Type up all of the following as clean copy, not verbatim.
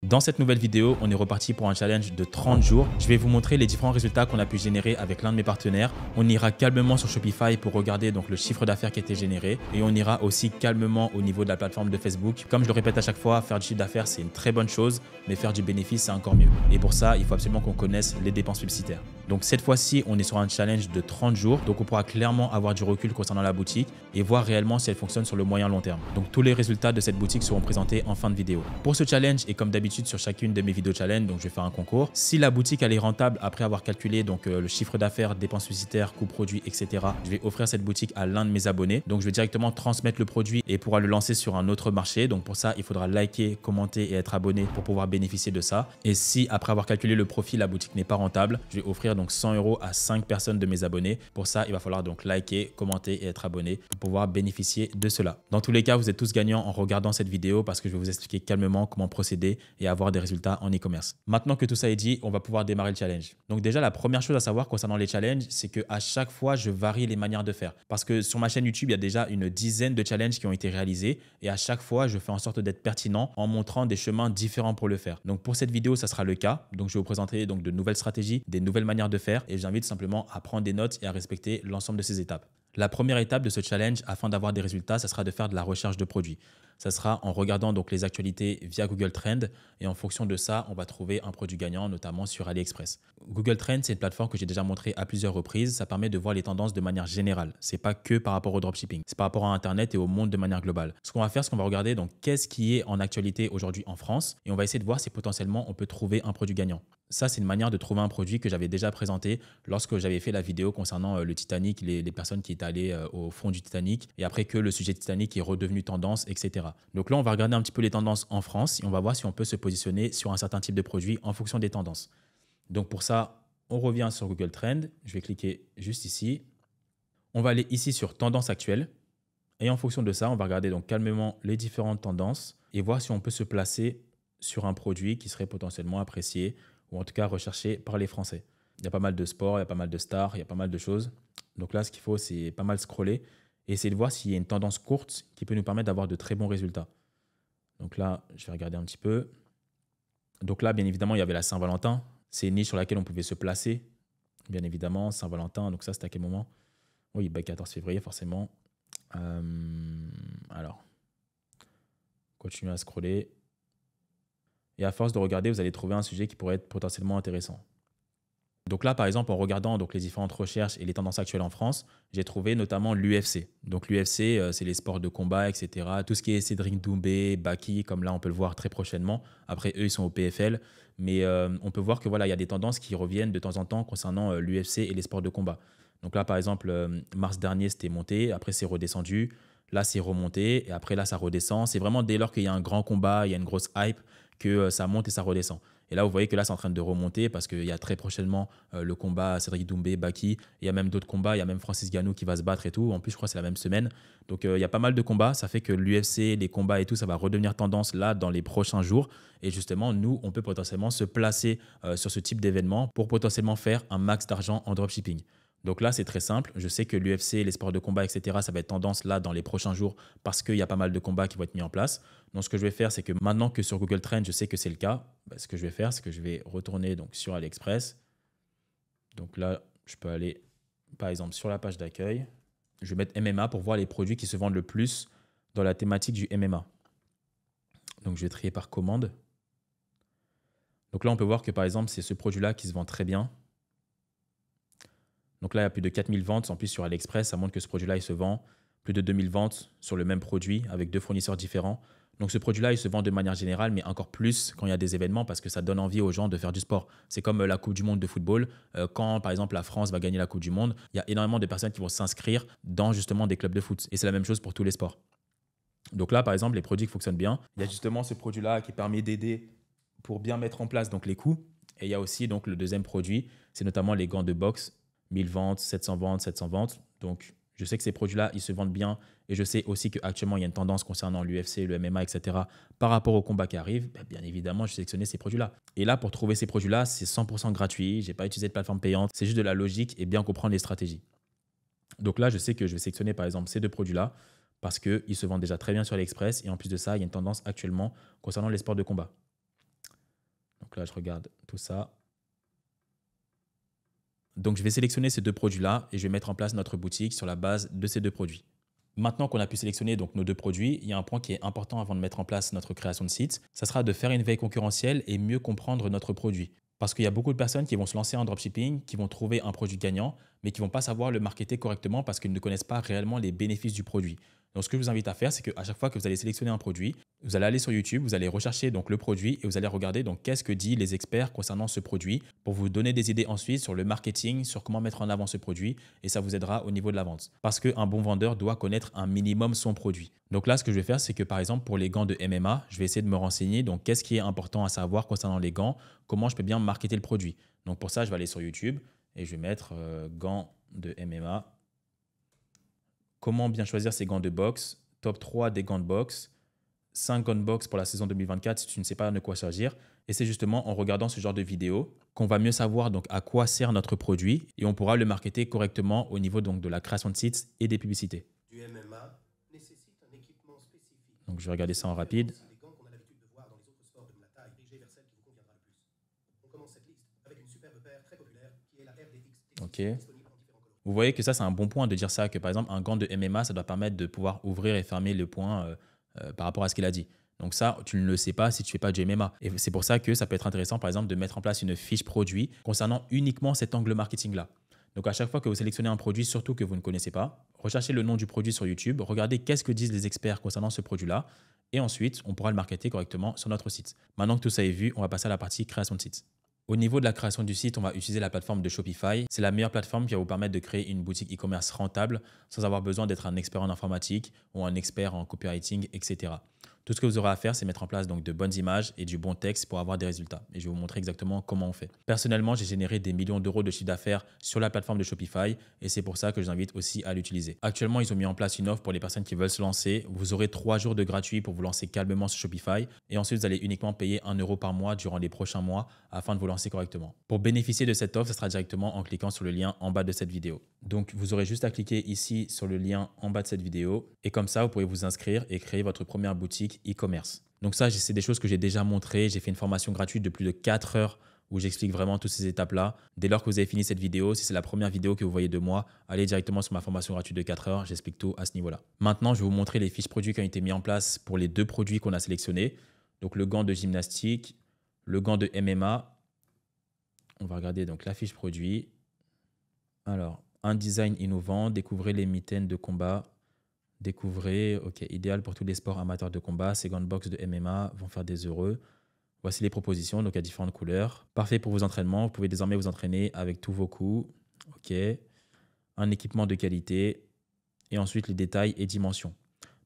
Dans cette nouvelle vidéo, on est reparti pour un challenge de 30 jours. Je vais vous montrer les différents résultats qu'on a pu générer avec l'un de mes partenaires. On ira calmement sur Shopify pour regarder donc le chiffre d'affaires qui a été généré et on ira aussi calmement au niveau de la plateforme de Facebook. Comme je le répète à chaque fois, faire du chiffre d'affaires c'est une très bonne chose, mais faire du bénéfice c'est encore mieux. Et pour ça, il faut absolument qu'on connaisse les dépenses publicitaires. Donc cette fois-ci, on est sur un challenge de 30 jours. Donc on pourra clairement avoir du recul concernant la boutique et voir réellement si elle fonctionne sur le moyen long terme. Donc tous les résultats de cette boutique seront présentés en fin de vidéo. Pour ce challenge et comme d'habitude sur chacune de mes vidéos challenge, donc je vais faire un concours. Si la boutique elle est rentable après avoir calculé donc le chiffre d'affaires, dépenses publicitaires, coûts produits, etc., je vais offrir cette boutique à l'un de mes abonnés. Donc je vais directement transmettre le produit et pourra le lancer sur un autre marché. Donc pour ça, il faudra liker, commenter et être abonné pour pouvoir bénéficier de ça. Et si après avoir calculé le profit, la boutique n'est pas rentable, je vais offrir donc 100 € à 5 personnes de mes abonnés. Pour ça, il va falloir donc liker, commenter et être abonné pour pouvoir bénéficier de cela. Dans tous les cas, vous êtes tous gagnants en regardant cette vidéo parce que je vais vous expliquer calmement comment procéder et avoir des résultats en e-commerce. Maintenant que tout ça est dit, on va pouvoir démarrer le challenge. Donc déjà, la première chose à savoir concernant les challenges, c'est qu'à chaque fois, je varie les manières de faire. Parce que sur ma chaîne YouTube, il y a déjà une dizaine de challenges qui ont été réalisés et à chaque fois, je fais en sorte d'être pertinent en montrant des chemins différents pour le faire. Donc pour cette vidéo, ça sera le cas. Donc je vais vous présenter donc de nouvelles stratégies, des nouvelles manières de faire et j'invite simplement à prendre des notes et à respecter l'ensemble de ces étapes. La première étape de ce challenge, afin d'avoir des résultats, ça sera de faire de la recherche de produits. Ça sera en regardant donc les actualités via Google Trends et en fonction de ça, on va trouver un produit gagnant, notamment sur AliExpress. Google Trends, c'est une plateforme que j'ai déjà montré à plusieurs reprises. Ça permet de voir les tendances de manière générale. C'est pas que par rapport au dropshipping, c'est par rapport à Internet et au monde de manière globale. Ce qu'on va faire, c'est qu'on va regarder donc qu'est-ce qui est en actualité aujourd'hui en France et on va essayer de voir si potentiellement on peut trouver un produit gagnant. Ça, c'est une manière de trouver un produit que j'avais déjà présenté lorsque j'avais fait la vidéo concernant le Titanic, les personnes qui étaient allées au fond du Titanic et après que le sujet Titanic est redevenu tendance, etc. Donc là, on va regarder un petit peu les tendances en France et on va voir si on peut se positionner sur un certain type de produit en fonction des tendances. Donc pour ça, on revient sur Google Trends. Je vais cliquer juste ici. On va aller ici sur Tendance actuelle et en fonction de ça, on va regarder donc calmement les différentes tendances et voir si on peut se placer sur un produit qui serait potentiellement apprécié ou en tout cas recherché par les Français. Il y a pas mal de sports, il y a pas mal de stars, il y a pas mal de choses. Donc là, ce qu'il faut, c'est pas mal scroller et essayer de voir s'il y a une tendance courte qui peut nous permettre d'avoir de très bons résultats. Donc là, je vais regarder un petit peu. Donc là, bien évidemment, il y avait la Saint-Valentin. C'est une niche sur laquelle on pouvait se placer. Bien évidemment, Saint-Valentin. Donc ça, c'était à quel moment? Oui, 14 février, forcément. Alors, continuez à scroller. Et à force de regarder, vous allez trouver un sujet qui pourrait être potentiellement intéressant. Donc là, par exemple, en regardant donc, les différentes recherches et les tendances actuelles en France, j'ai trouvé notamment l'UFC. Donc l'UFC, c'est les sports de combat, etc. Tout ce qui est Cédric Doumbé, Baki, comme là, on peut le voir très prochainement. Après, eux, ils sont au PFL. Mais on peut voir que voilà, il y a des tendances qui reviennent de temps en temps concernant l'UFC et les sports de combat. Donc là, par exemple, mars dernier, c'était monté. Après, c'est redescendu. Là, c'est remonté. Et après, là, ça redescend. C'est vraiment dès lors qu'il y a un grand combat, il y a une grosse hype, que ça monte et ça redescend. Et là, vous voyez que là, c'est en train de remonter parce qu'il y a très prochainement le combat Cédric Doumbé, Baki. Il y a même d'autres combats. Il y a même Francis Ngannou qui va se battre et tout. En plus, je crois que c'est la même semaine. Donc, il y a pas mal de combats. Ça fait que l'UFC, les combats et tout, ça va redevenir tendance là dans les prochains jours. Et justement, nous, on peut potentiellement se placer sur ce type d'événement pour potentiellement faire un max d'argent en dropshipping. Donc là, c'est très simple. Je sais que l'UFC, les sports de combat, etc., ça va être tendance là dans les prochains jours parce qu'il y a pas mal de combats qui vont être mis en place. Donc, ce que je vais faire, c'est que maintenant que sur Google Trends, je sais que c'est le cas, ce que je vais faire, c'est que je vais retourner donc, sur AliExpress. Donc là, je peux aller, par exemple, sur la page d'accueil. Je vais mettre MMA pour voir les produits qui se vendent le plus dans la thématique du MMA. Donc, je vais trier par commande. Donc là, on peut voir que, par exemple, c'est ce produit-là qui se vend très bien. Donc là, il y a plus de 4000 ventes. En plus, sur AliExpress, ça montre que ce produit-là, il se vend. Plus de 2000 ventes sur le même produit avec 2 fournisseurs différents. Donc ce produit-là, il se vend de manière générale, mais encore plus quand il y a des événements parce que ça donne envie aux gens de faire du sport. C'est comme la Coupe du Monde de football. Quand, par exemple, la France va gagner la Coupe du Monde, il y a énormément de personnes qui vont s'inscrire dans justement des clubs de foot. Et c'est la même chose pour tous les sports. Donc là, par exemple, les produits qui fonctionnent bien, il y a justement ce produit-là qui permet d'aider pour bien mettre en place donc, les coûts. Et il y a aussi donc, le deuxième produit, c'est notamment les gants de boxe. 1000 ventes, 700 ventes, 700 ventes. Donc, je sais que ces produits-là, ils se vendent bien. Et je sais aussi qu'actuellement, il y a une tendance concernant l'UFC, le MMA, etc. Par rapport aux combats qui arrivent, bien évidemment, je vais sélectionner ces produits-là. Et là, pour trouver ces produits-là, c'est 100% gratuit. Je n'ai pas utilisé de plateforme payante. C'est juste de la logique et bien comprendre les stratégies. Donc là, je sais que je vais sélectionner, par exemple, ces deux produits-là parce qu'ils se vendent déjà très bien sur AliExpress. Et en plus de ça, il y a une tendance actuellement concernant les sports de combat. là, je regarde tout ça. Donc, je vais sélectionner ces deux produits-là et je vais mettre en place notre boutique sur la base de ces deux produits. Maintenant qu'on a pu sélectionner donc nos deux produits, il y a un point qui est important avant de mettre en place notre création de site. Ça sera de faire une veille concurrentielle et mieux comprendre notre produit. Parce qu'il y a beaucoup de personnes qui vont se lancer en dropshipping, qui vont trouver un produit gagnant, mais qui ne vont pas savoir le marketer correctement parce qu'ils ne connaissent pas réellement les bénéfices du produit. Donc, ce que je vous invite à faire, c'est qu'à chaque fois que vous allez sélectionner un produit, vous allez aller sur YouTube, vous allez rechercher donc le produit et vous allez regarder donc qu'est-ce que disent les experts concernant ce produit pour vous donner des idées ensuite sur le marketing, sur comment mettre en avant ce produit et ça vous aidera au niveau de la vente. Parce qu'un bon vendeur doit connaître un minimum son produit. Donc là, ce que je vais faire, c'est que par exemple pour les gants de MMA, je vais essayer de me renseigner donc qu'est-ce qui est important à savoir concernant les gants, comment je peux bien marketer le produit. Donc pour ça, je vais aller sur YouTube et je vais mettre gants de MMA. Comment bien choisir ses gants de boxe, top 3 des gants de boxe, 5 gants de boxe pour la saison 2024 si tu ne sais pas de quoi s'agir. Et c'est justement en regardant ce genre de vidéos qu'on va mieux savoir donc à quoi sert notre produit et on pourra le marketer correctement au niveau donc de la création de sites et des publicités. Du MMA nécessite un équipement spécifique. Donc je vais regarder ça en rapide. Les gants qu'on a l'habitude de voir dans les autres sports de Muay Thai, dirigés vers celle qui vous conviendra le plus. On commence cette liste avec une superbe paire très populaire qui est la RDX. Ok. Disponible en différents colors. Vous voyez que ça, c'est un bon point de dire ça, que par exemple, un gant de MMA, ça doit permettre de pouvoir ouvrir et fermer le poing par rapport à ce qu'il a dit. Donc ça, tu ne le sais pas si tu ne fais pas du MMA. Et c'est pour ça que ça peut être intéressant, par exemple, de mettre en place une fiche produit concernant uniquement cet angle marketing-là. Donc à chaque fois que vous sélectionnez un produit, surtout que vous ne connaissez pas, recherchez le nom du produit sur YouTube, regardez qu'est-ce que disent les experts concernant ce produit-là, et ensuite, on pourra le marketer correctement sur notre site. Maintenant que tout ça est vu, on va passer à la partie création de site. Au niveau de la création du site, on va utiliser la plateforme de Shopify. C'est la meilleure plateforme qui va vous permettre de créer une boutique e-commerce rentable sans avoir besoin d'être un expert en informatique ou un expert en copywriting, etc. Tout ce que vous aurez à faire, c'est mettre en place donc de bonnes images et du bon texte pour avoir des résultats. Et je vais vous montrer exactement comment on fait. Personnellement, j'ai généré des millions d'euros de chiffre d'affaires sur la plateforme de Shopify et c'est pour ça que je vous invite aussi à l'utiliser. Actuellement, ils ont mis en place une offre pour les personnes qui veulent se lancer. Vous aurez 3 jours de gratuit pour vous lancer calmement sur Shopify et ensuite, vous allez uniquement payer 1 euro par mois durant les prochains mois afin de vous lancer correctement. Pour bénéficier de cette offre, ce sera directement en cliquant sur le lien en bas de cette vidéo. Donc, vous aurez juste à cliquer ici sur le lien en bas de cette vidéo et comme ça, vous pourrez vous inscrire et créer votre première boutique e-commerce. Donc ça, c'est des choses que j'ai déjà montrées. J'ai fait une formation gratuite de plus de 4 heures où j'explique vraiment toutes ces étapes-là. Dès lors que vous avez fini cette vidéo, si c'est la première vidéo que vous voyez de moi, allez directement sur ma formation gratuite de 4 heures. J'explique tout à ce niveau-là. Maintenant, je vais vous montrer les fiches produits qui ont été mis en place pour les deux produits qu'on a sélectionnés. Donc le gant de gymnastique, le gant de MMA. On va regarder donc la fiche produit. Alors, un design innovant, découvrez les mitaines de combat. Découvrez, ok, idéal pour tous les sports amateurs de combat. Ces gants de boxe de MMA vont faire des heureux. Voici les propositions, donc à différentes couleurs. Parfait pour vos entraînements. Vous pouvez désormais vous entraîner avec tous vos coups. Ok. Un équipement de qualité. Et ensuite, les détails et dimensions.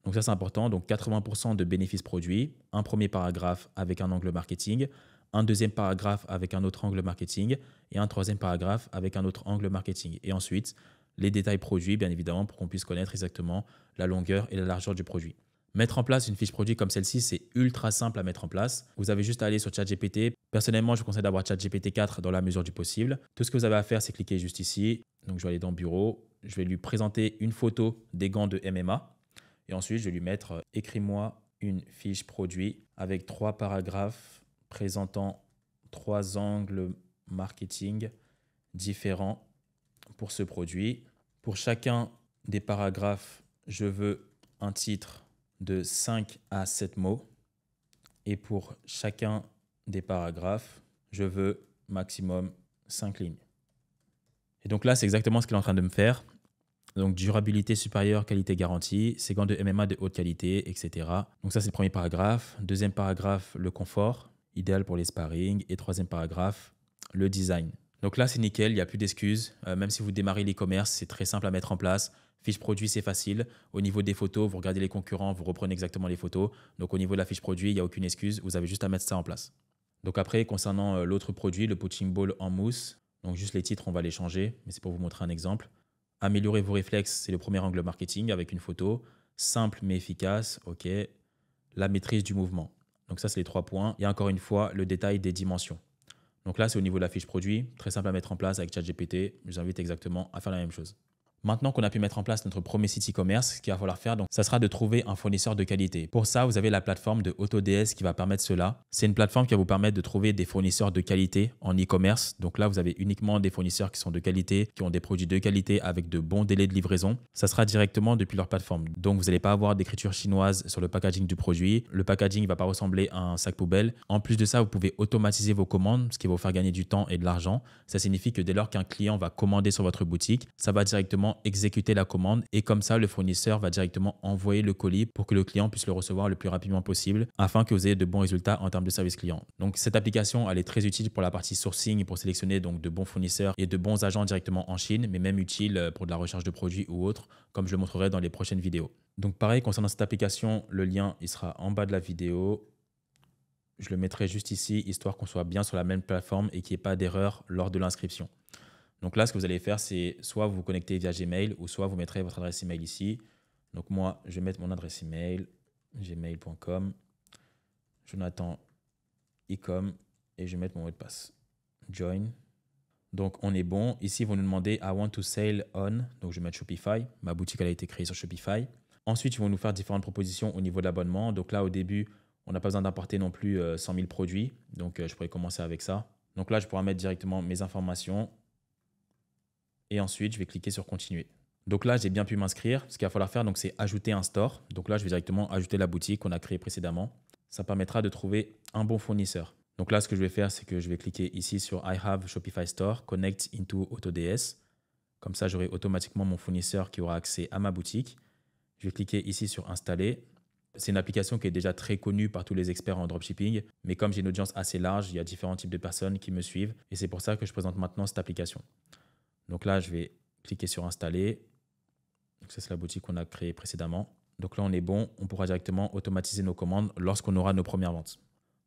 Donc ça, c'est important. Donc 80% de bénéfices produits. Un premier paragraphe avec un angle marketing. Un deuxième paragraphe avec un autre angle marketing. Et un troisième paragraphe avec un autre angle marketing. Et ensuite, les détails produits, bien évidemment, pour qu'on puisse connaître exactement la longueur et la largeur du produit. Mettre en place une fiche produit comme celle-ci, c'est ultra simple à mettre en place. Vous avez juste à aller sur ChatGPT. Personnellement, je vous conseille d'avoir ChatGPT 4 dans la mesure du possible. Tout ce que vous avez à faire, c'est cliquer juste ici. Donc, je vais aller dans Bureau. Je vais lui présenter une photo des gants de MMA. Et ensuite, je vais lui mettre « Écris-moi une fiche produit avec 3 paragraphes présentant 3 angles marketing différents pour ce produit. Pour chacun des paragraphes, je veux un titre de 5 à 7 mots. Et pour chacun des paragraphes, je veux maximum 5 lignes. Et donc là, c'est exactement ce qu'il est en train de me faire. Donc, durabilité supérieure, qualité garantie, ces gants de MMA de haute qualité, etc. Donc ça, c'est le premier paragraphe. Deuxième paragraphe, le confort, idéal pour les sparring. Et troisième paragraphe, le design. Donc là, c'est nickel, il n'y a plus d'excuses. Même si vous démarrez l'e-commerce, c'est très simple à mettre en place. Fiche produit, c'est facile. Au niveau des photos, vous regardez les concurrents, vous reprenez exactement les photos. Donc au niveau de la fiche produit, il n'y a aucune excuse. Vous avez juste à mettre ça en place. Donc après, concernant l'autre produit, le punching ball en mousse, donc juste les titres, on va les changer, mais c'est pour vous montrer un exemple. Améliorer vos réflexes, c'est le premier angle marketing avec une photo. Simple mais efficace, ok. La maîtrise du mouvement. Donc ça, c'est les 3 points. Et encore une fois, le détail des dimensions. Donc là, c'est au niveau de la fiche produit. Très simple à mettre en place avec ChatGPT. Je vous invite exactement à faire la même chose. Maintenant qu'on a pu mettre en place notre premier site e-commerce, ce qu'il va falloir faire, donc, ça sera de trouver un fournisseur de qualité. Pour ça, vous avez la plateforme de AutoDS qui va permettre cela. C'est une plateforme qui va vous permettre de trouver des fournisseurs de qualité en e-commerce. Donc là, vous avez uniquement des fournisseurs qui sont de qualité, qui ont des produits de qualité avec de bons délais de livraison. Ça sera directement depuis leur plateforme. Donc vous n'allez pas avoir d'écriture chinoise sur le packaging du produit. Le packaging ne va pas ressembler à un sac poubelle. En plus de ça, vous pouvez automatiser vos commandes, ce qui va vous faire gagner du temps et de l'argent. Ça signifie que dès lors qu'un client va commander sur votre boutique, ça va directement exécuter la commande et comme ça, le fournisseur va directement envoyer le colis pour que le client puisse le recevoir le plus rapidement possible afin que vous ayez de bons résultats en termes de service client. Donc cette application, elle est très utile pour la partie sourcing, pour sélectionner donc de bons fournisseurs et de bons agents directement en Chine, mais même utile pour de la recherche de produits ou autre, comme je le montrerai dans les prochaines vidéos. Donc pareil, concernant cette application, le lien il sera en bas de la vidéo. Je le mettrai juste ici, histoire qu'on soit bien sur la même plateforme et qu'il n'y ait pas d'erreur lors de l'inscription. Donc là, ce que vous allez faire, c'est soit vous vous connectez via Gmail ou soit vous mettrez votre adresse email ici. Donc moi, je vais mettre mon adresse email, gmail.com, Jonathan Ecom, et je vais mettre mon mot de passe. Join. Donc on est bon. Ici, ils vont nous demander I want to sell on. Donc je vais mettre Shopify. Ma boutique elle a été créée sur Shopify. Ensuite, ils vont nous faire différentes propositions au niveau de l'abonnement. Donc là, au début, on n'a pas besoin d'importer non plus 100 000 produits. Donc je pourrais commencer avec ça. Donc là, je pourrais mettre directement mes informations. Et ensuite, je vais cliquer sur continuer. Donc là, j'ai bien pu m'inscrire. Ce qu'il va falloir faire, donc, c'est ajouter un store. Donc là, je vais directement ajouter la boutique qu'on a créée précédemment. Ça permettra de trouver un bon fournisseur. Donc là, ce que je vais faire, c'est que je vais cliquer ici sur I have Shopify Store, Connect into AutoDS. Comme ça, j'aurai automatiquement mon fournisseur qui aura accès à ma boutique. Je vais cliquer ici sur Installer. C'est une application qui est déjà très connue par tous les experts en dropshipping. Mais comme j'ai une audience assez large, il y a différents types de personnes qui me suivent. Et c'est pour ça que je présente maintenant cette application. Donc là, je vais cliquer sur Installer. Donc ça, c'est la boutique qu'on a créée précédemment. Donc là, on est bon. On pourra directement automatiser nos commandes lorsqu'on aura nos premières ventes.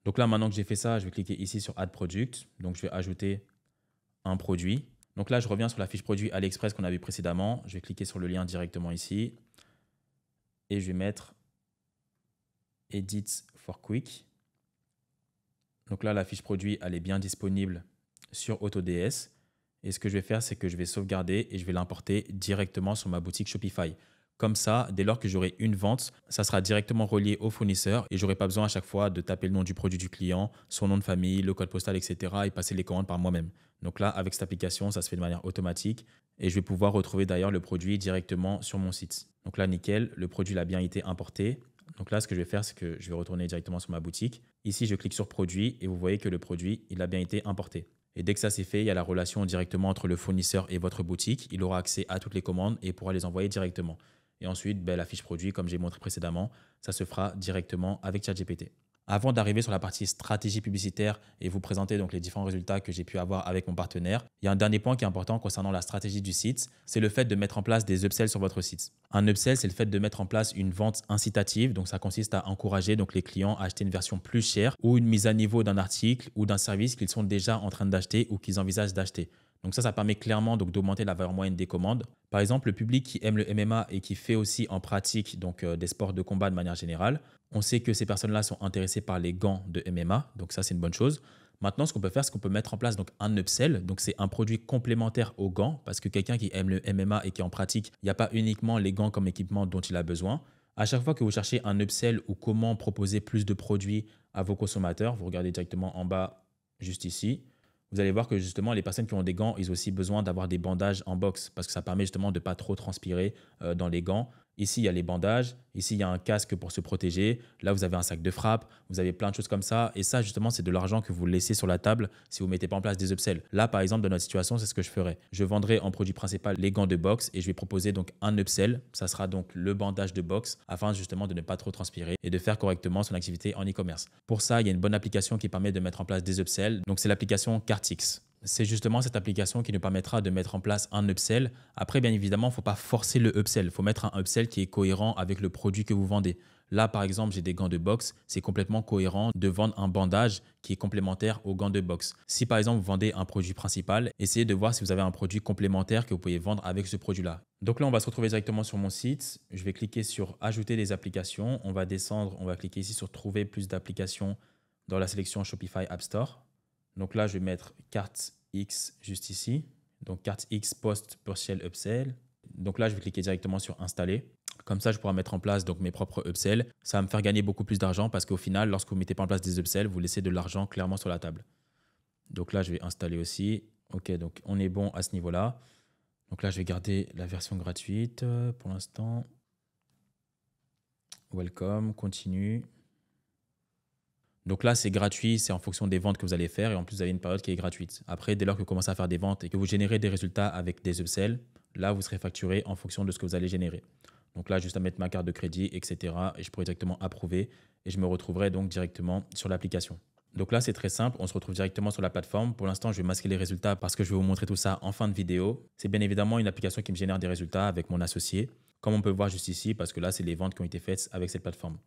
Donc là, maintenant que j'ai fait ça, je vais cliquer ici sur Add Product. Donc je vais ajouter un produit. Donc là, je reviens sur la fiche produit AliExpress qu'on a vu précédemment. Je vais cliquer sur le lien directement ici. Et je vais mettre Edit for Quick. Donc là, la fiche produit, elle est bien disponible sur AutoDS. Et ce que je vais faire, c'est que je vais sauvegarder et je vais l'importer directement sur ma boutique Shopify. Comme ça, dès lors que j'aurai une vente, ça sera directement relié au fournisseur et je n'aurai pas besoin à chaque fois de taper le nom du produit du client, son nom de famille, le code postal, etc. et passer les commandes par moi-même. Donc là, avec cette application, ça se fait de manière automatique et je vais pouvoir retrouver d'ailleurs le produit directement sur mon site. Donc là, nickel, le produit a bien été importé. Donc là, ce que je vais faire, c'est que je vais retourner directement sur ma boutique. Ici, je clique sur produit et vous voyez que le produit, il a bien été importé. Et dès que ça c'est fait, il y a la relation directement entre le fournisseur et votre boutique. Il aura accès à toutes les commandes et pourra les envoyer directement. Et ensuite, la fiche produit, comme j'ai montré précédemment, ça se fera directement avec ChatGPT. Avant d'arriver sur la partie stratégie publicitaire et vous présenter donc les différents résultats que j'ai pu avoir avec mon partenaire, il y a un dernier point qui est important concernant la stratégie du site, c'est le fait de mettre en place des upsells sur votre site. Un upsell, c'est le fait de mettre en place une vente incitative, donc ça consiste à encourager donc les clients à acheter une version plus chère ou une mise à niveau d'un article ou d'un service qu'ils sont déjà en train d'acheter ou qu'ils envisagent d'acheter. Donc ça permet clairement donc d'augmenter la valeur moyenne des commandes. Par exemple, le public qui aime le MMA et qui fait aussi en pratique donc, des sports de combat de manière générale, on sait que ces personnes-là sont intéressées par les gants de MMA, donc ça c'est une bonne chose. Maintenant, ce qu'on peut faire, c'est qu'on peut mettre en place donc, un upsell, donc c'est un produit complémentaire aux gants, parce que quelqu'un qui aime le MMA et qui est en pratique, il n'y a pas uniquement les gants comme équipement dont il a besoin. À chaque fois que vous cherchez un upsell ou comment proposer plus de produits à vos consommateurs, vous regardez directement en bas, juste ici. Vous allez voir que justement, les personnes qui ont des gants, ils ont aussi besoin d'avoir des bandages en box parce que ça permet justement de ne pas trop transpirer dans les gants. Ici, il y a les bandages. Ici, il y a un casque pour se protéger. Là, vous avez un sac de frappe. Vous avez plein de choses comme ça. Et ça, justement, c'est de l'argent que vous laissez sur la table si vous ne mettez pas en place des upsells. Là, par exemple, dans notre situation, c'est ce que je ferais. Je vendrai en produit principal les gants de boxe et je vais proposer donc un upsell. Ça sera donc le bandage de boxe afin justement de ne pas trop transpirer et de faire correctement son activité en e-commerce. Pour ça, il y a une bonne application qui permet de mettre en place des upsells. Donc, c'est l'application Cartix. C'est justement cette application qui nous permettra de mettre en place un upsell. Après, bien évidemment, il ne faut pas forcer le upsell. Il faut mettre un upsell qui est cohérent avec le produit que vous vendez. Là, par exemple, j'ai des gants de boxe. C'est complètement cohérent de vendre un bandage qui est complémentaire aux gants de boxe. Si, par exemple, vous vendez un produit principal, essayez de voir si vous avez un produit complémentaire que vous pouvez vendre avec ce produit-là. Donc là, on va se retrouver directement sur mon site. Je vais cliquer sur « Ajouter des applications ». On va descendre, on va cliquer ici sur « Trouver plus d'applications » dans la sélection Shopify App Store. Donc là, je vais mettre carte X juste ici. Donc carte X post partial upsell. Donc là, je vais cliquer directement sur installer. Comme ça, je pourrai mettre en place donc mes propres upsells. Ça va me faire gagner beaucoup plus d'argent parce qu'au final, lorsque vous ne mettez pas en place des upsells, vous laissez de l'argent clairement sur la table. Donc là, je vais installer aussi. OK, donc on est bon à ce niveau-là. Donc là, je vais garder la version gratuite pour l'instant. Welcome, continue. Donc là, c'est gratuit, c'est en fonction des ventes que vous allez faire et en plus, vous avez une période qui est gratuite. Après, dès lors que vous commencez à faire des ventes et que vous générez des résultats avec des upsells, là, vous serez facturé en fonction de ce que vous allez générer. Donc là, juste à mettre ma carte de crédit, etc. Et je pourrai directement approuver et je me retrouverai donc directement sur l'application. Donc là, c'est très simple. On se retrouve directement sur la plateforme. Pour l'instant, je vais masquer les résultats parce que je vais vous montrer tout ça en fin de vidéo. C'est bien évidemment une application qui me génère des résultats avec mon associé, comme on peut le voir juste ici, parce que là, c'est les ventes qui ont été faites avec cette plateforme.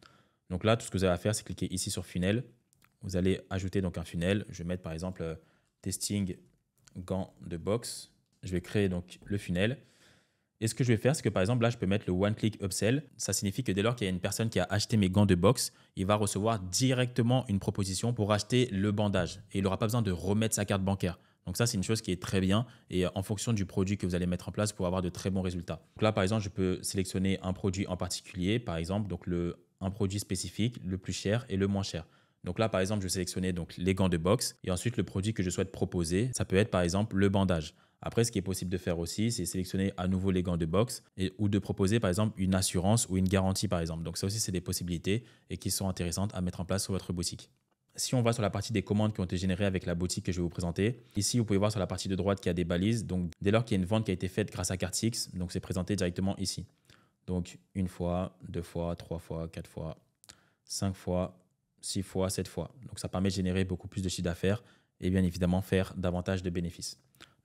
Donc là, tout ce que vous avez à faire, c'est cliquer ici sur funnel. Vous allez ajouter donc un funnel. Je vais mettre par exemple testing gants de boxe. Je vais créer donc le funnel. Et ce que je vais faire, c'est que par exemple, là, je peux mettre le one-click upsell. Ça signifie que dès lors qu'il y a une personne qui a acheté mes gants de boxe, il va recevoir directement une proposition pour acheter le bandage. Et il n'aura pas besoin de remettre sa carte bancaire. Donc ça, c'est une chose qui est très bien. Et en fonction du produit que vous allez mettre en place, pour avoir de très bons résultats. Donc là, par exemple, je peux sélectionner un produit en particulier. Par exemple, donc un produit spécifique, le plus cher et le moins cher. Donc là, par exemple, je vais sélectionner donc les gants de boxe. Et ensuite, le produit que je souhaite proposer, ça peut être par exemple le bandage. Après, ce qui est possible de faire aussi, c'est sélectionner à nouveau les gants de boxe ou de proposer par exemple une assurance ou une garantie par exemple. Donc ça aussi, c'est des possibilités et qui sont intéressantes à mettre en place sur votre boutique. Si on va sur la partie des commandes qui ont été générées avec la boutique que je vais vous présenter, ici, vous pouvez voir sur la partie de droite qu'il y a des balises. Donc dès lors qu'il y a une vente qui a été faite grâce à Cartix, donc c'est présenté directement ici. Donc une fois, deux fois, trois fois, quatre fois, 5 fois, 6 fois, 7 fois. Donc ça permet de générer beaucoup plus de chiffre d'affaires et bien évidemment faire davantage de bénéfices.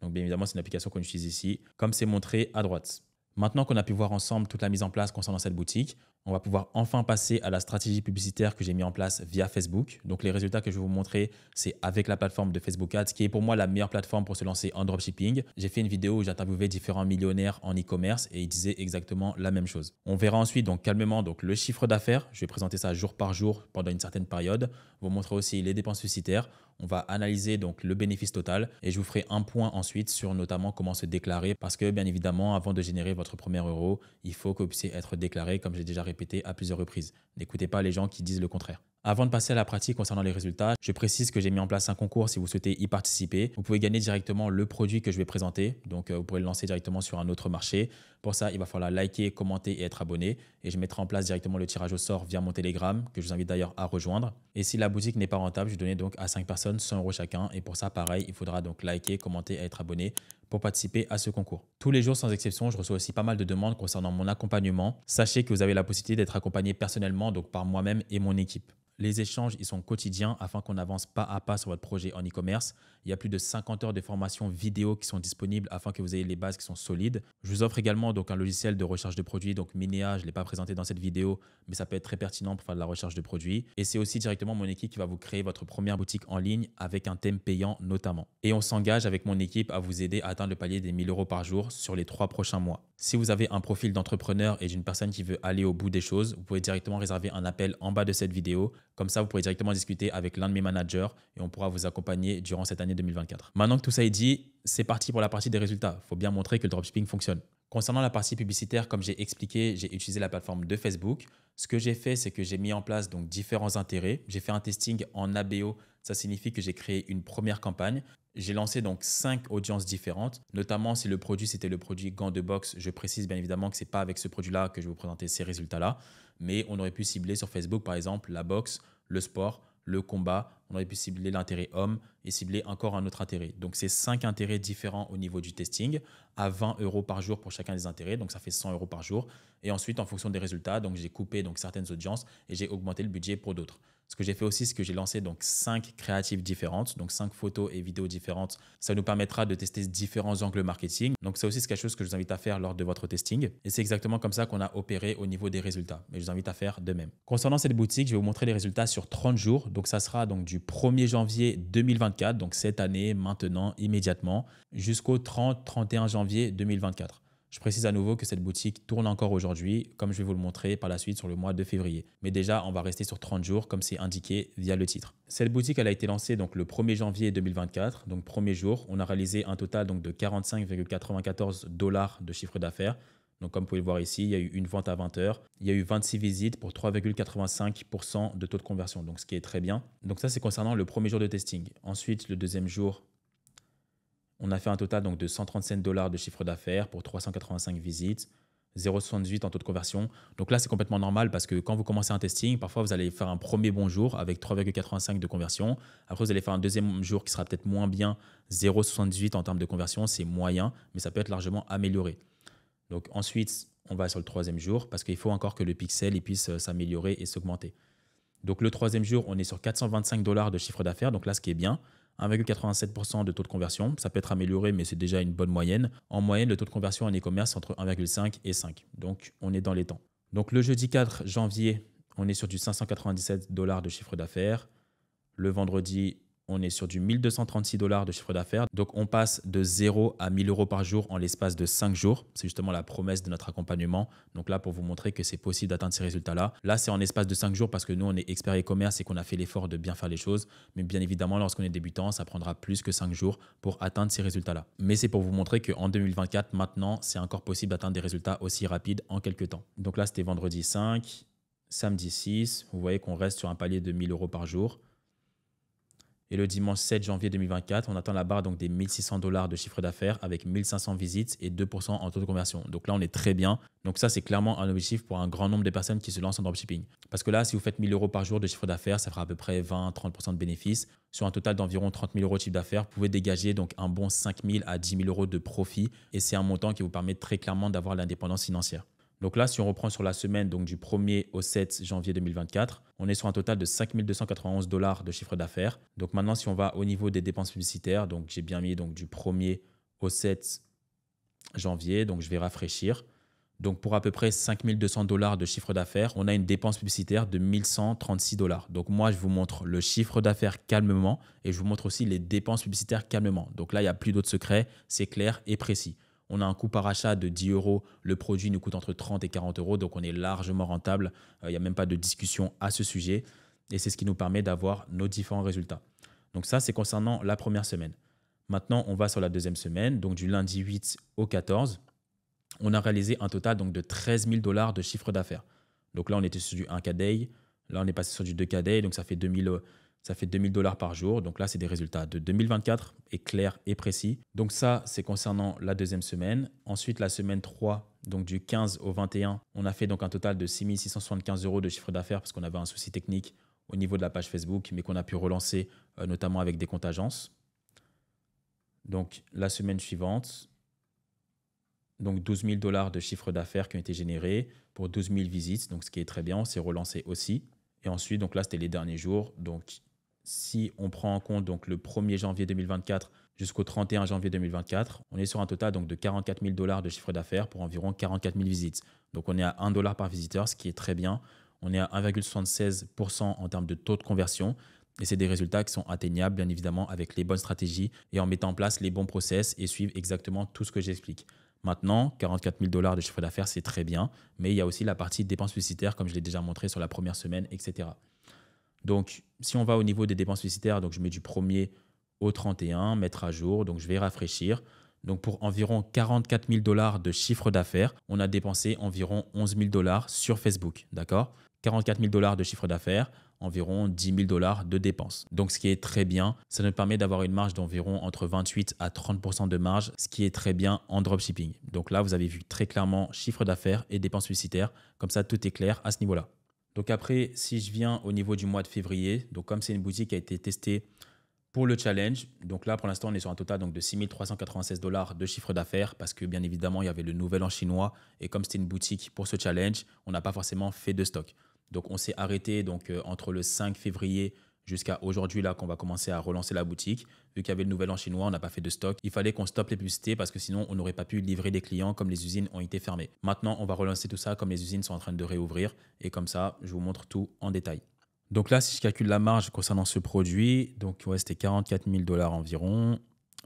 Donc, bien évidemment, c'est une application qu'on utilise ici, comme c'est montré à droite. Maintenant qu'on a pu voir ensemble toute la mise en place concernant cette boutique, on va pouvoir enfin passer à la stratégie publicitaire que j'ai mis en place via Facebook. Donc, les résultats que je vais vous montrer, c'est avec la plateforme de Facebook Ads, qui est pour moi la meilleure plateforme pour se lancer en dropshipping. J'ai fait une vidéo où j'interviewais différents millionnaires en e-commerce et ils disaient exactement la même chose. On verra ensuite donc calmement donc, le chiffre d'affaires. Je vais présenter ça jour par jour pendant une certaine période. Vous montrer aussi les dépenses publicitaires. On va analyser donc le bénéfice total et je vous ferai un point ensuite sur notamment comment se déclarer parce que bien évidemment, avant de générer votre premier euro, il faut que vous puissiez être déclaré comme j'ai déjà répété à plusieurs reprises. N'écoutez pas les gens qui disent le contraire. Avant de passer à la pratique concernant les résultats, je précise que j'ai mis en place un concours si vous souhaitez y participer. Vous pouvez gagner directement le produit que je vais présenter. Donc, vous pourrez le lancer directement sur un autre marché. Pour ça, il va falloir liker, commenter et être abonné. Et je mettrai en place directement le tirage au sort via mon Telegram, que je vous invite d'ailleurs à rejoindre. Et si la boutique n'est pas rentable, je vais donner donc à 5 personnes 100 € chacun. Et pour ça, pareil, il faudra donc liker, commenter et être abonné pour participer à ce concours. Tous les jours, sans exception, je reçois aussi pas mal de demandes concernant mon accompagnement. Sachez que vous avez la possibilité d'être accompagné personnellement, donc par moi-même et mon équipe. Les échanges, ils sont quotidiens afin qu'on avance pas à pas sur votre projet en e-commerce. Il y a plus de 50 heures de formation vidéo qui sont disponibles afin que vous ayez les bases qui sont solides. Je vous offre également donc un logiciel de recherche de produits, donc Minea. Je ne l'ai pas présenté dans cette vidéo, mais ça peut être très pertinent pour faire de la recherche de produits. Et c'est aussi directement mon équipe qui va vous créer votre première boutique en ligne avec un thème payant notamment. Et on s'engage avec mon équipe à vous aider à atteindre le palier des 1 000 € par jour sur les 3 prochains mois. Si vous avez un profil d'entrepreneur et d'une personne qui veut aller au bout des choses, vous pouvez directement réserver un appel en bas de cette vidéo. Comme ça, vous pourrez directement discuter avec l'un de mes managers et on pourra vous accompagner durant cette année 2024. Maintenant que tout ça est dit, c'est parti pour la partie des résultats. Il faut bien montrer que le dropshipping fonctionne. Concernant la partie publicitaire, comme j'ai expliqué, j'ai utilisé la plateforme de Facebook. Ce que j'ai fait, c'est que j'ai mis en place donc différents intérêts. J'ai fait un testing en ABO. Ça signifie que j'ai créé une première campagne. J'ai lancé donc 5 audiences différentes, notamment si le produit c'était le produit gants de boxe. Je précise bien évidemment que ce n'est pas avec ce produit-là que je vais vous présenter ces résultats-là, mais on aurait pu cibler sur Facebook par exemple la boxe, le sport, le combat. On aurait pu cibler l'intérêt homme et cibler encore un autre intérêt. Donc, c'est 5 intérêts différents au niveau du testing à 20 € par jour pour chacun des intérêts. Donc, ça fait 100 € par jour. Et ensuite, en fonction des résultats, donc j'ai coupé donc, certaines audiences et j'ai augmenté le budget pour d'autres. Ce que j'ai fait aussi, c'est que j'ai lancé donc 5 créatives différentes, donc 5 photos et vidéos différentes. Ça nous permettra de tester différents angles marketing. Donc, ça aussi, c'est quelque chose que je vous invite à faire lors de votre testing. Et c'est exactement comme ça qu'on a opéré au niveau des résultats. Mais je vous invite à faire de même. Concernant cette boutique, je vais vous montrer les résultats sur 30 jours. Donc, ça sera donc du 1er janvier 2024, donc cette année, maintenant, immédiatement, jusqu'au 30-31 janvier 2024. Je précise à nouveau que cette boutique tourne encore aujourd'hui, comme je vais vous le montrer par la suite sur le mois de février. Mais déjà, on va rester sur 30 jours, comme c'est indiqué via le titre. Cette boutique, elle a été lancée donc, le 1er janvier 2024, donc premier jour. On a réalisé un total donc, de 45,94 $ de chiffre d'affaires. Donc, comme vous pouvez le voir ici, il y a eu une vente à 20 heures. Il y a eu 26 visites pour 3,85% de taux de conversion, donc ce qui est très bien. Donc, ça, c'est concernant le premier jour de testing. Ensuite, le deuxième jour, on a fait un total donc, de 137 $ de chiffre d'affaires pour 385 visites, 0,78 en taux de conversion. Donc là, c'est complètement normal parce que quand vous commencez un testing, parfois, vous allez faire un premier bon jour avec 3,85 de conversion. Après, vous allez faire un deuxième jour qui sera peut-être moins bien, 0,78 en termes de conversion. C'est moyen, mais ça peut être largement amélioré. Donc ensuite, on va sur le troisième jour parce qu'il faut encore que le pixel puisse s'améliorer et s'augmenter. Donc le troisième jour, on est sur 425 $ de chiffre d'affaires. Donc là, ce qui est bien, 1,87% de taux de conversion. Ça peut être amélioré, mais c'est déjà une bonne moyenne. En moyenne, le taux de conversion en e-commerce, c'est entre 1,5 et 5. Donc on est dans les temps. Donc le jeudi 4 janvier, on est sur du 597 $ de chiffre d'affaires. Le vendredi, on est sur du 1236 $ de chiffre d'affaires. Donc, on passe de 0 à 1000 € par jour en l'espace de 5 jours. C'est justement la promesse de notre accompagnement. Donc là, pour vous montrer que c'est possible d'atteindre ces résultats-là. Là, c'est en espace de 5 jours parce que nous, on est expert e-commerce et qu'on a fait l'effort de bien faire les choses. Mais bien évidemment, lorsqu'on est débutant, ça prendra plus que 5 jours pour atteindre ces résultats-là. Mais c'est pour vous montrer qu'en 2024, maintenant, c'est encore possible d'atteindre des résultats aussi rapides en quelques temps. Donc là, c'était vendredi 5, samedi 6. Vous voyez qu'on reste sur un palier de 1000 € par jour. Et le dimanche 7 janvier 2024, on atteint la barre donc des 1600 $ de chiffre d'affaires avec 1500 visites et 2% en taux de conversion. Donc là, on est très bien. Donc ça, c'est clairement un objectif pour un grand nombre de personnes qui se lancent en dropshipping. Parce que là, si vous faites 1000 € par jour de chiffre d'affaires, ça fera à peu près 20-30% de bénéfices. Sur un total d'environ 30 000 € de chiffre d'affaires, vous pouvez dégager donc un bon 5 000 à 10 000 € de profit. Et c'est un montant qui vous permet très clairement d'avoir l'indépendance financière. Donc là, si on reprend sur la semaine donc du 1er au 7 janvier 2024, on est sur un total de 5 291 $ de chiffre d'affaires. Donc maintenant, si on va au niveau des dépenses publicitaires, donc j'ai bien mis donc du 1er au 7 janvier, donc je vais rafraîchir. Donc pour à peu près 5 200 $ de chiffre d'affaires, on a une dépense publicitaire de 1136 $. Donc moi, je vous montre le chiffre d'affaires calmement et je vous montre aussi les dépenses publicitaires calmement. Donc là, il n'y a plus d'autres secrets, c'est clair et précis. On a un coût par achat de 10 €. Le produit nous coûte entre 30 et 40 €. Donc, on est largement rentable. Il n'y a même pas de discussion à ce sujet. Et c'est ce qui nous permet d'avoir nos différents résultats. Donc, ça, c'est concernant la première semaine. Maintenant, on va sur la deuxième semaine. Donc, du lundi 8 au 14, on a réalisé un total donc, de 13 000 $ de chiffre d'affaires. Donc là, on était sur du 1K day. Là, on est passé sur du 2K day. Donc, ça fait 2000 $ par jour. Donc là, c'est des résultats de 2024 et clairs et précis. Donc ça, c'est concernant la deuxième semaine. Ensuite, la semaine 3, donc du 15 au 21, on a fait donc un total de 6 675 € de chiffre d'affaires parce qu'on avait un souci technique au niveau de la page Facebook, mais qu'on a pu relancer notamment avec des comptes agences. Donc la semaine suivante, donc 12 000 $ de chiffre d'affaires qui ont été générés pour 12 000 visites. Donc ce qui est très bien, on s'est relancé aussi. Et ensuite, donc là, c'était les derniers jours. Donc si on prend en compte donc, le 1er janvier 2024 jusqu'au 31 janvier 2024, on est sur un total donc, de 44 000 $ de chiffre d'affaires pour environ 44 000 visites. Donc, on est à 1 $ par visiteur, ce qui est très bien. On est à 1,76% en termes de taux de conversion. Et c'est des résultats qui sont atteignables, bien évidemment, avec les bonnes stratégies et en mettant en place les bons process et suivre exactement tout ce que j'explique. Maintenant, 44 000 $ de chiffre d'affaires, c'est très bien. Mais il y a aussi la partie dépenses publicitaires, comme je l'ai déjà montré sur la première semaine, etc. Donc, si on va au niveau des dépenses publicitaires, donc je mets du 1er au 31, mettre à jour, donc je vais rafraîchir. Donc, pour environ 44 000 $ de chiffre d'affaires, on a dépensé environ 11 000 $ sur Facebook, d'accord ? 44 000 $ de chiffre d'affaires, environ 10 000 $ de dépenses. Donc, ce qui est très bien, ça nous permet d'avoir une marge d'environ entre 28 à 30% de marge, ce qui est très bien en dropshipping. Donc là, vous avez vu très clairement chiffre d'affaires et dépenses publicitaires. Comme ça, tout est clair à ce niveau-là. Donc après, si je viens au niveau du mois de février, donc comme c'est une boutique qui a été testée pour le challenge, donc là pour l'instant on est sur un total donc, de 6 396 $ de chiffre d'affaires parce que bien évidemment il y avait le nouvel an chinois et comme c'était une boutique pour ce challenge, on n'a pas forcément fait de stock. Donc on s'est arrêté donc, entre le 5 février jusqu'à aujourd'hui là qu'on va commencer à relancer la boutique. Vu qu'il y avait le nouvel an chinois, on n'a pas fait de stock. Il fallait qu'on stoppe les publicités parce que sinon, on n'aurait pas pu livrer des clients comme les usines ont été fermées. Maintenant, on va relancer tout ça comme les usines sont en train de réouvrir. Et comme ça, je vous montre tout en détail. Donc là, si je calcule la marge concernant ce produit, donc ouais, c'était 44 000 $ environ,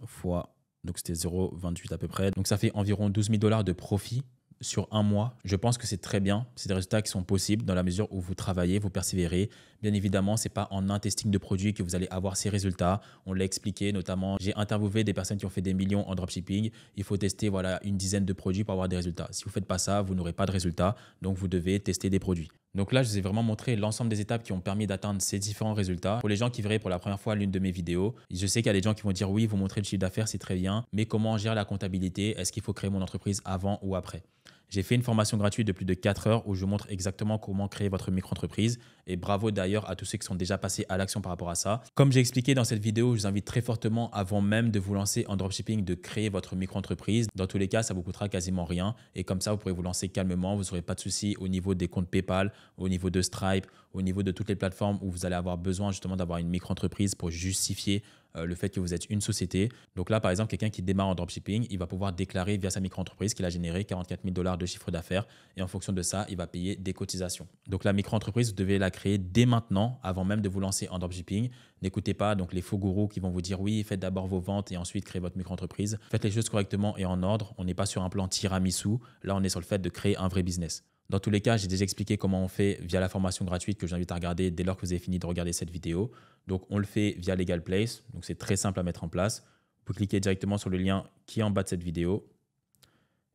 fois, donc c'était 0,28 à peu près. Donc ça fait environ 12 000 $ de profit sur un mois, je pense que c'est très bien. C'est des résultats qui sont possibles dans la mesure où vous travaillez, vous persévérez. Bien évidemment, ce n'est pas en un testing de produit que vous allez avoir ces résultats. On l'a expliqué notamment. J'ai interviewé des personnes qui ont fait des millions en dropshipping. Il faut tester voilà, une dizaine de produits pour avoir des résultats. Si vous ne faites pas ça, vous n'aurez pas de résultats. Donc, vous devez tester des produits. Donc là, je vous ai vraiment montré l'ensemble des étapes qui ont permis d'atteindre ces différents résultats. Pour les gens qui verraient pour la première fois l'une de mes vidéos, je sais qu'il y a des gens qui vont dire oui, vous montrez le chiffre d'affaires, c'est très bien, mais comment gérer la comptabilité? Est-ce qu'il faut créer mon entreprise avant ou après? J'ai fait une formation gratuite de plus de 4 heures où je montre exactement comment créer votre micro-entreprise. Et bravo d'ailleurs à tous ceux qui sont déjà passés à l'action par rapport à ça. Comme j'ai expliqué dans cette vidéo, je vous invite très fortement, avant même de vous lancer en dropshipping, de créer votre micro-entreprise. Dans tous les cas, ça vous coûtera quasiment rien. Et comme ça, vous pourrez vous lancer calmement. Vous n'aurez pas de soucis au niveau des comptes PayPal, au niveau de Stripe, au niveau de toutes les plateformes où vous allez avoir besoin justement d'avoir une micro-entreprise pour justifier le fait que vous êtes une société. Donc là, par exemple, quelqu'un qui démarre en dropshipping, il va pouvoir déclarer via sa micro-entreprise qu'il a généré 44 000 $ de chiffre d'affaires et en fonction de ça, il va payer des cotisations. Donc la micro-entreprise, vous devez la créer dès maintenant, avant même de vous lancer en dropshipping. N'écoutez pas donc les faux gourous qui vont vous dire oui, faites d'abord vos ventes et ensuite créez votre micro-entreprise. Faites les choses correctement et en ordre. On n'est pas sur un plan tiramisu. Là, on est sur le fait de créer un vrai business. Dans tous les cas, j'ai déjà expliqué comment on fait via la formation gratuite que j'invite à regarder dès lors que vous avez fini de regarder cette vidéo. Donc, on le fait via Legal Place. Donc, c'est très simple à mettre en place. Vous pouvez cliquer directement sur le lien qui est en bas de cette vidéo.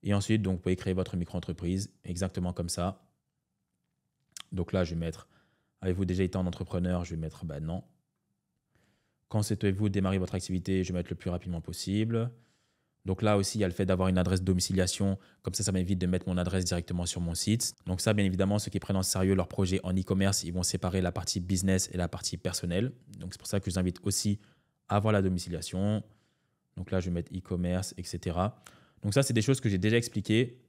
Et ensuite, donc, vous pouvez créer votre micro-entreprise exactement comme ça. Donc là, je vais mettre « Avez-vous déjà été un entrepreneur ?» Je vais mettre « non ». Quand souhaitez-vous démarrer votre activité ? Je vais mettre le plus rapidement possible. Donc là aussi, il y a le fait d'avoir une adresse de domiciliation. Comme ça m'évite de mettre mon adresse directement sur mon site. Donc ça, bien évidemment, ceux qui prennent en sérieux leur projet en e-commerce, ils vont séparer la partie business et la partie personnelle. Donc c'est pour ça que je vous invite aussi à avoir la domiciliation. Donc là, je vais mettre e-commerce, etc. Donc ça, c'est des choses que j'ai déjà expliquées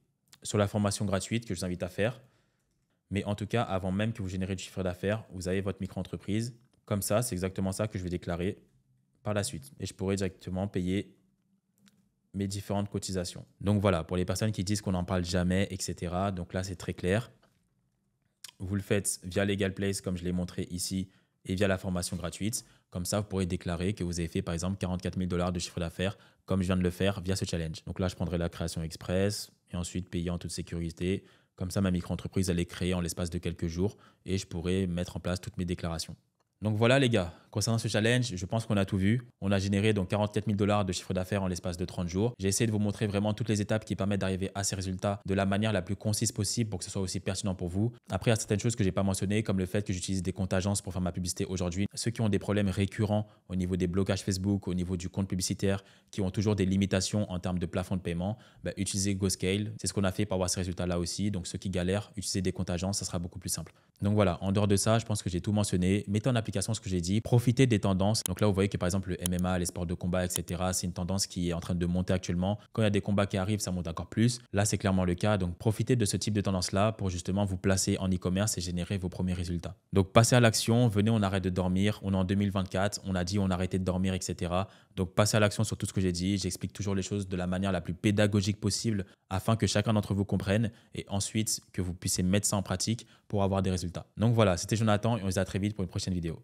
sur la formation gratuite que je vous invite à faire. Mais en tout cas, avant même que vous générez du chiffre d'affaires, vous avez votre micro-entreprise. Comme ça, c'est exactement ça que je vais déclarer par la suite. Et je pourrai directement payer mes différentes cotisations. Donc voilà, pour les personnes qui disent qu'on n'en parle jamais, etc. Donc là, c'est très clair. Vous le faites via Legal Place, comme je l'ai montré ici, et via la formation gratuite. Comme ça, vous pourrez déclarer que vous avez fait, par exemple, 44 000 $ de chiffre d'affaires, comme je viens de le faire via ce challenge. Donc là, je prendrai la création express et ensuite payer en toute sécurité. Comme ça, ma micro-entreprise, elle est créée en l'espace de quelques jours et je pourrai mettre en place toutes mes déclarations. Donc voilà les gars, concernant ce challenge, je pense qu'on a tout vu. On a généré donc 44 000 $ de chiffre d'affaires en l'espace de 30 jours. J'ai essayé de vous montrer vraiment toutes les étapes qui permettent d'arriver à ces résultats de la manière la plus concise possible pour que ce soit aussi pertinent pour vous. Après, il y a certaines choses que je n'ai pas mentionnées, comme le fait que j'utilise des comptes agences pour faire ma publicité aujourd'hui. Ceux qui ont des problèmes récurrents au niveau des blocages Facebook, au niveau du compte publicitaire, qui ont toujours des limitations en termes de plafond de paiement, utilisez GoScale. C'est ce qu'on a fait pour avoir ces résultats-là aussi. Donc ceux qui galèrent, utilisez des comptes agences, ça sera beaucoup plus simple. Donc voilà, en dehors de ça, je pense que j'ai tout mentionné. Mettez en application ce que j'ai dit. Profitez des tendances. Donc là, vous voyez que par exemple, le MMA, les sports de combat, etc., c'est une tendance qui est en train de monter actuellement. Quand il y a des combats qui arrivent, ça monte encore plus. Là, c'est clairement le cas. Donc profitez de ce type de tendance-là pour justement vous placer en e-commerce et générer vos premiers résultats. Donc passez à l'action. Venez, on arrête de dormir. On est en 2024. On a dit on arrêtait de dormir, etc. Donc passez à l'action sur tout ce que j'ai dit. J'explique toujours les choses de la manière la plus pédagogique possible afin que chacun d'entre vous comprenne et ensuite que vous puissiez mettre ça en pratique pour avoir des résultats. Donc voilà, c'était Jonathan et on se dit à très vite pour une prochaine vidéo.